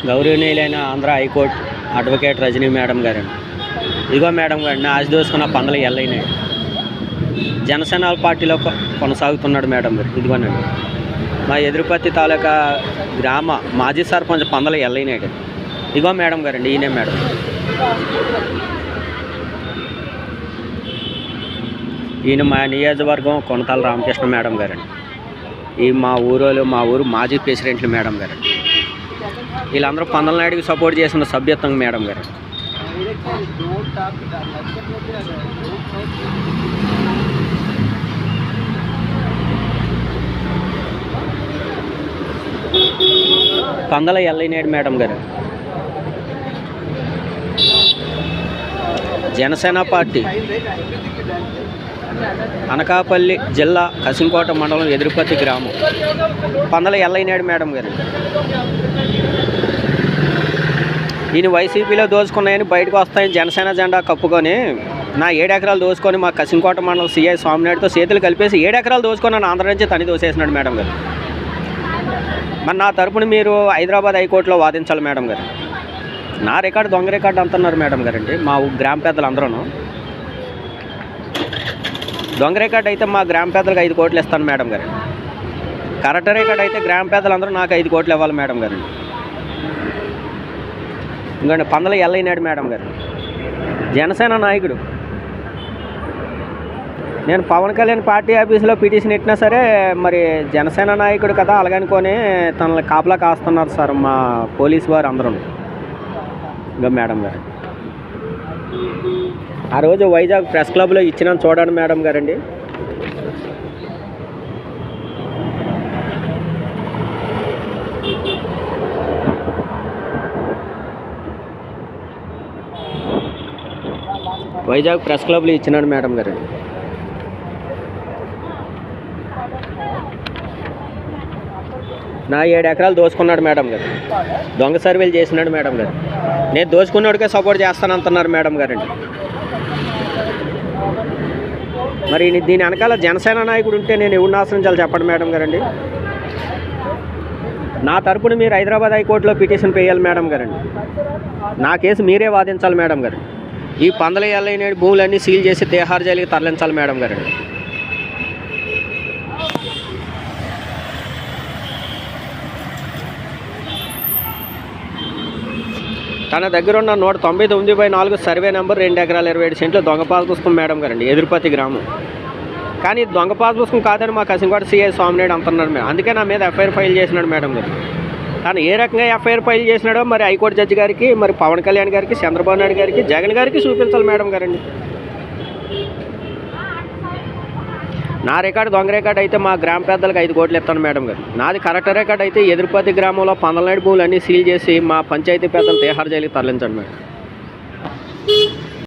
గౌరవనీయులైన Andhra high court advocate Rajani madam గారండి. ఇదిగో మేడం గారిని ఆశ దోసుకున్న పందలు ఎల్లైనాయి. జనసేన పార్టీలో కొనసాగుతున్నాడు మేడం గారు. ఇదిగోనండి మా ఎదురుపత్తి తాలూకా గ్రామ మాజీ సర్పంచ్ పందలు ఎల్లైనాయి. ఇదిగో మేడం గారండి, ఈయనే మేడం. ఈయన మా నియోజకవర్గం కొనతాల రామకృష్ణ మేడం గారండి. ఈ మా ఊరు మాజీ ప్రెసిడెంట్లు మేడం గారు. వీళ్ళందరూ పందల నాయుడికి సపోర్ట్ చేసిన సభ్యత్వం మేడం గారు. పందల ఎల్లయ్యనాయుడు మేడం గారు జనసేన పార్టీ అనకాపల్లి జిల్లా కసింకోట మండలం ఎదురుపత్తి గ్రామం పందల ఎల్లయ్యనాయుడు మేడం గారు. ఈయన వైసీపీలో దోచుకున్నాయని బయటకు వస్తాయని జనసేన జెండా కప్పుకొని నా 7 ఎకరాలు దోచుకొని మా కసింకోట మండలం సిఐ స్వామినాయుడుతో చేతులు కలిపేసి 7 ఎకరాలు దోచుకొని ఆంధ్ర నుంచి తని దోసేసినాడు మేడం గారు. మరి నా తరపున మీరు హైదరాబాద్ హైకోర్టులో వాదించాలి మేడం గారు. నా రికార్డు దొంగ రికార్డు అంటున్నారు మేడం గారండి. మా గ్రామ పెద్దలు అందరూ దొంగ రికార్డు అయితే మా గ్రామ పెద్దలకు 5 కోట్లు ఇస్తాను మేడం గారు. కరెక్ట్ రికార్డు అయితే గ్రామ పెద్దలందరూ నాకు 5 కోట్లు ఇవ్వాలి మేడం గారు. ఇంకండి పందల ఎల్లయ్యనాయుడు మేడం గారు జనసేన నాయకుడు. నేను పవన్ కళ్యాణ్ పార్టీ ఆఫీసులో పిటిషన్ ఇట్టినా సరే మరి జనసేన నాయకుడు కదా అలాగనుకొని తనని కాపలా కాస్తున్నారు సార్ మా పోలీసు వారు అందరూ. ఇంకా మేడం గారు ఆ రోజు వైజాగ్ ప్రెస్ క్లబ్లో ఇచ్చిన చూడండి మేడం గారండి. వైజాగ్ ప్రెస్ క్లబ్లో ఇచ్చినాడు మేడం గారు. నా 7 ఎకరాలు దోచుకున్నాడు మేడం గారు. దొంగ సర్వేలు చేసినాడు మేడం గారు. నేను దోచుకున్నోడికే సపోర్ట్ చేస్తానంటున్నారు మేడం గారండి. మరి దీని వెనకాల జనసేన నాయకుడు ఉంటే నేను ఎవరిని ఆశ్రయించాలి చెప్పండి మేడం గారండి. నా తరపున మీరు హైదరాబాద్ హైకోర్టులో పిటిషన్ వేయాలి మేడం గారండి. నా కేసు మీరే వాదించాలి మేడం గారు. ఈ పందల ఎల్లయ్యనాయుడు భూములన్నీ సీల్ చేసి తిహార్ జైలుకి తరలించాలి మేడం గారండి. తన దగ్గర ఉన్న 199/4 సర్వే నెంబర్ 2 ఎకరాల 27 సెంట్లు దొంగ పాస్ పుస్తకం మేడం గారండి ఎదురుపత్తి గ్రామం. కానీ దొంగ పాస్ పుస్తకం కాదని మా కసింకోట సిఐ స్వామినాయుడు అంటున్నాడు మేడం. అందుకే నా మీద ఎఫ్ఐఆర్ ఫైల్ చేసినాడు మేడం గారు. కానీ ఏ రకంగా ఎఫ్ఐఆర్ ఫైల్ చేసినాడో మరి హైకోర్టు జడ్జి గారికి, మరి పవన్ కళ్యాణ్ గారికి, చంద్రబాబు నాయుడు గారికి, జగన్ గారికి చూపించాలి మేడం గారండి. నా రికార్డు దొంగ రికార్డు అయితే మా గ్రామ పెద్దలకు 5 కోట్లు ఇస్తాను మేడం గారు. నాది కరెక్ట్ రికార్డు అయితే ఎదురుపత్తి గ్రామంలో పందల నాయుడు భూములు అన్నీ సీల్ చేసి మా పంచాయతీ పెద్దలు తిహార్ జైలుకి తరలించండి మేడం.